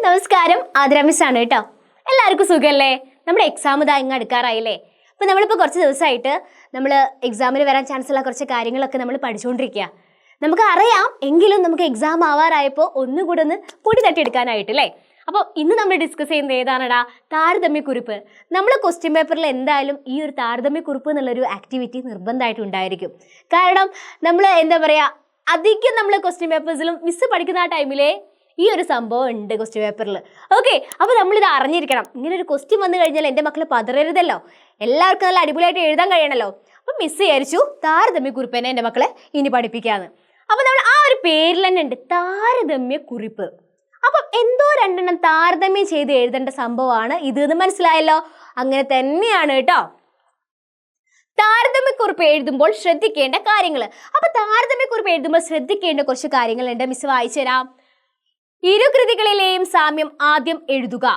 നമസ്കാരം, ആതിര മിസ് ആണ് കേട്ടോ. എല്ലാവർക്കും സുഖമല്ലേ? നമ്മുടെ എക്സാം ഇതാ ഇങ്ങ് അടുക്കാറായില്ലേ? അപ്പോൾ നമ്മളിപ്പോൾ കുറച്ച് ദിവസമായിട്ട് നമ്മൾ എക്സാമിന് വരാൻ ചാൻസ് ഉള്ള കുറച്ച് കാര്യങ്ങളൊക്കെ നമ്മൾ പഠിച്ചുകൊണ്ടിരിക്കുക. നമുക്ക് അറിയാം, എങ്കിലും നമുക്ക് എക്സാം ആവാറായപ്പോൾ ഒന്നുകൂടെ ഒന്ന് പൊടി തട്ടിയെടുക്കാനായിട്ട് അല്ലേ? അപ്പോൾ ഇന്ന് നമ്മൾ ഡിസ്കസ് ചെയ്യുന്നത് ഏതാണടാ? താരതമ്യക്കുറിപ്പ്. നമ്മൾ ക്വസ്റ്റ്യൻ പേപ്പറിൽ എന്തായാലും ഈ ഒരു താരതമ്യക്കുറിപ്പ് എന്നുള്ളൊരു ആക്ടിവിറ്റി നിർബന്ധമായിട്ട് ഉണ്ടായിരിക്കും. കാരണം നമ്മൾ എന്താ പറയുക, അധികം നമ്മൾ ക്വസ്റ്റ്യൻ പേപ്പേഴ്സിലും മിസ് പഠിക്കുന്ന ആ ടൈമിലെ ഈ ഒരു സംഭവം ഉണ്ട് ക്വസ്റ്റ്യൻ പേപ്പറിൽ. ഓക്കെ, അപ്പോൾ നമ്മളിത് അറിഞ്ഞിരിക്കണം. ഇങ്ങനെ ഒരു ക്വസ്റ്റ്യൻ വന്നു കഴിഞ്ഞാൽ എൻ്റെ മക്കൾ പതറരുതല്ലോ, എല്ലാവർക്കും നല്ല അടിപൊളിയായിട്ട് എഴുതാൻ കഴിയണമല്ലോ. അപ്പം മിസ് വിചാരിച്ചു താരതമ്യക്കുറിപ്പ് തന്നെ എൻ്റെ മക്കളെ ഇനി പഠിപ്പിക്കാമെന്ന്. അപ്പോൾ നമ്മൾ ആ ഒരു പേരിൽ തന്നെ ഉണ്ട്, താരതമ്യക്കുറിപ്പ്. അപ്പം എന്തോ രണ്ടെണ്ണം താരതമ്യം ചെയ്ത് എഴുതേണ്ട സംഭവമാണ് ഇത് എന്ന് മനസ്സിലായല്ലോ. അങ്ങനെ തന്നെയാണ് കേട്ടോ. താരതമ്യക്കുറിപ്പ് എഴുതുമ്പോൾ ശ്രദ്ധിക്കേണ്ട കാര്യങ്ങൾ. അപ്പൊ താരതമ്യക്കുറിപ്പ് എഴുതുമ്പോൾ ശ്രദ്ധിക്കേണ്ട കുറച്ച് കാര്യങ്ങളുണ്ട്. മിസ് വായിച്ചു തരാം. ഇരു കൃതികളിലെയും സാമ്യം ആദ്യം എഴുതുക.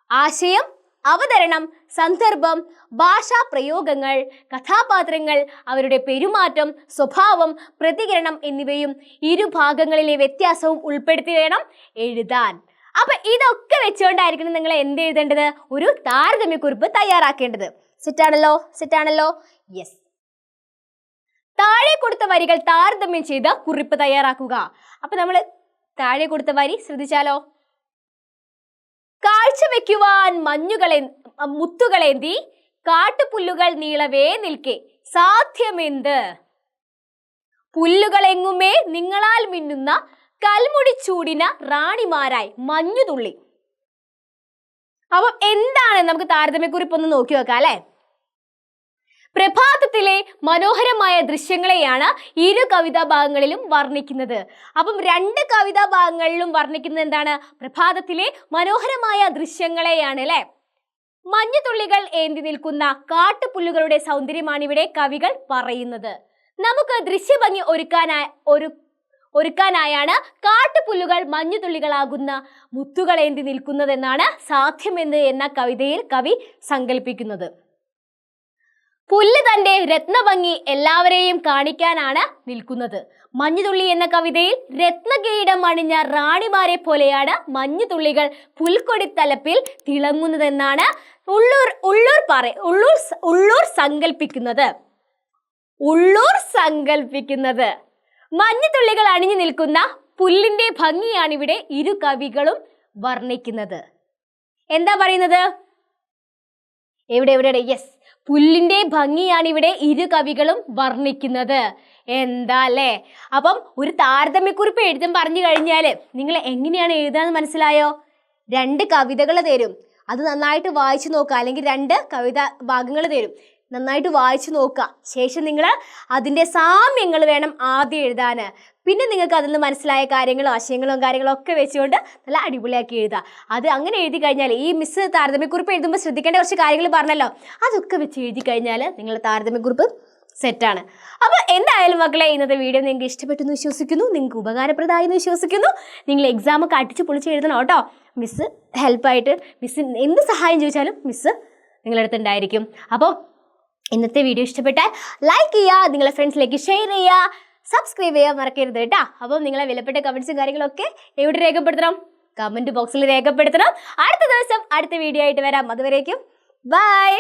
ആശയം, അവതരണം, സന്ദർഭം, ഭാഷാ പ്രയോഗങ്ങൾ, കഥാപാത്രങ്ങൾ, അവരുടെ പെരുമാറ്റം, സ്വഭാവം, പ്രതികരണം എന്നിവയും ഇരുഭാഗങ്ങളിലെ വ്യത്യാസവും ഉൾപ്പെടുത്തി വേണം എഴുതാൻ. അപ്പൊ ഇതൊക്കെ വെച്ചുകൊണ്ടായിരിക്കണം നിങ്ങൾ എന്ത് എഴുതേണ്ടത്? ഒരു താരതമ്യക്കുറിപ്പ് തയ്യാറാക്കേണ്ടത്. സെറ്റാണല്ലോ? യെസ്. താഴെ കൊടുത്ത വരികൾ താരതമ്യം ചെയ്ത് കുറിപ്പ് തയ്യാറാക്കുക. അപ്പൊ നമ്മൾ താഴെ കൊടുത്ത വരി ശ്രദ്ധിച്ചാലോ. കാഴ്ചവെക്കുവാൻ മുത്തുകളേന്തി കാട്ടുപുല്ലുകൾ നീളവേ നിൽക്കെ സാധ്യമെന്ത്? പുല്ലുകളെങ്ങുമേ നിങ്ങളാൽ മിന്നുന്ന കൽമുടിച്ചൂടിന റാണിമാരായി മഞ്ഞുതുള്ളി. അപ്പൊ എന്താണ് നമുക്ക് താരതമ്യക്കുറിപ്പ് ഒന്ന് നോക്കി വെക്കാം അല്ലെ. പ്രഭാതത്തിലെ മനോഹരമായ ദൃശ്യങ്ങളെയാണ് ഇരു കവിതാ ഭാഗങ്ങളിലും വർണ്ണിക്കുന്നത്. അപ്പം രണ്ട് കവിതാ ഭാഗങ്ങളിലും വർണ്ണിക്കുന്നത് എന്താണ്? പ്രഭാതത്തിലെ മനോഹരമായ ദൃശ്യങ്ങളെയാണ് അല്ലെ. മഞ്ഞുതുള്ളികൾ ഏന്തി നിൽക്കുന്ന കാട്ടുപുല്ലുകളുടെ സൗന്ദര്യമാണ് ഇവിടെ കവികൾ പറയുന്നത്. നമുക്ക് ദൃശ്യഭംഗി ഒരുക്കാനായാണ് കാട്ടുപുല്ലുകൾ മഞ്ഞുതുള്ളികളാകുന്ന മുത്തുകളേന്തി നിൽക്കുന്നതെന്നാണ് സാധ്യമെന്ന് എന്ന കവിതയിൽ കവി സങ്കല്പിക്കുന്നത്. പുല്ല് തന്റെ രത്നഭംഗി എല്ലാവരെയും കാണിക്കാനാണ് നിൽക്കുന്നത്. മഞ്ഞുതുള്ളി എന്ന കവിതയിൽ രത്നകിരീടം അണിഞ്ഞ റാണിമാരെ പോലെയാണ് മഞ്ഞുതുള്ളികൾ പുൽക്കൊടിത്തലപ്പിൽ തിളങ്ങുന്നതെന്നാണ് ഉള്ളൂർ സങ്കല്പിക്കുന്നത്. മഞ്ഞുതുള്ളികൾ അണിഞ്ഞു നിൽക്കുന്ന പുല്ലിന്റെ ഭംഗിയാണിവിടെ ഇരു കവികളും വർണ്ണിക്കുന്നത്. എന്താ പറയുന്നത്? എവിടെ? യെസ്, പുല്ലിന്റെ ഭംഗിയാണ് ഇവിടെ ഇരു കവികളും വർണ്ണിക്കുന്നത്. എന്താ അല്ലേ? അപ്പം ഒരു താരതമ്യക്കുറിപ്പ് എഴുതാൻ പറഞ്ഞു കഴിഞ്ഞാൽ നിങ്ങൾ എങ്ങനെയാണ് എഴുതാന്ന് മനസ്സിലായോ? രണ്ട് കവിതകൾ തരും, അത് നന്നായിട്ട് വായിച്ചു നോക്കുക. അല്ലെങ്കിൽ രണ്ട് കവിതാ ഭാഗങ്ങൾ തരും, നന്നായിട്ട് വായിച്ചു നോക്കുക. ശേഷം നിങ്ങൾ അതിൻ്റെ സാമ്യങ്ങൾ വേണം ആദ്യം എഴുതാൻ. പിന്നെ നിങ്ങൾക്ക് അതിൽ നിന്ന് മനസ്സിലായ കാര്യങ്ങളും ആശയങ്ങളും കാര്യങ്ങളും ഒക്കെ വെച്ചുകൊണ്ട് നല്ല അടിപൊളിയാക്കി എഴുതുക. അത് അങ്ങനെ എഴുതി കഴിഞ്ഞാൽ ഈ മിസ് താരതമ്യക്കുറിപ്പ് എഴുതുമ്പോൾ ശ്രദ്ധിക്കേണ്ട കുറച്ച് കാര്യങ്ങൾ പറഞ്ഞല്ലോ, അതൊക്കെ വെച്ച് എഴുതി കഴിഞ്ഞാൽ നിങ്ങളുടെ താരതമ്യക്കുറിപ്പ് സെറ്റാണ്. അപ്പോൾ എന്തായാലും മക്കളെ, ഇന്നത്തെ വീഡിയോ നിങ്ങൾക്ക് ഇഷ്ടപ്പെട്ടു എന്ന് വിശ്വസിക്കുന്നു, നിങ്ങൾക്ക് ഉപകാരപ്രദമായി എന്ന് വിശ്വസിക്കുന്നു. നിങ്ങൾ എക്സാമൊക്കെ അടിച്ച് പൊളിച്ച് എഴുതണം കേട്ടോ. മിസ് ഹെൽപ്പായിട്ട്, മിസ് എന്ത് സഹായം ചോദിച്ചാലും മിസ് നിങ്ങളുടെ അടുത്തുണ്ടായിരിക്കും. അപ്പോൾ ഇന്നത്തെ വീഡിയോ ഇഷ്ടപ്പെട്ടാൽ ലൈക്ക് ചെയ്യുക, നിങ്ങളുടെ ഫ്രണ്ട്സിലേക്ക് ഷെയർ ചെയ്യുക, സബ്സ്ക്രൈബ് ചെയ്യാൻ മറക്കരുത് കേട്ടോ. അപ്പം നിങ്ങളെ വിലപ്പെട്ട കമൻസും കാര്യങ്ങളൊക്കെ എവിടെ രേഖപ്പെടുത്തണം? കമൻറ്റ് ബോക്സിൽ രേഖപ്പെടുത്തണം. അടുത്ത ദിവസം അടുത്ത വീഡിയോ ആയിട്ട് വരാം. അതുവരേക്കും ബൈ.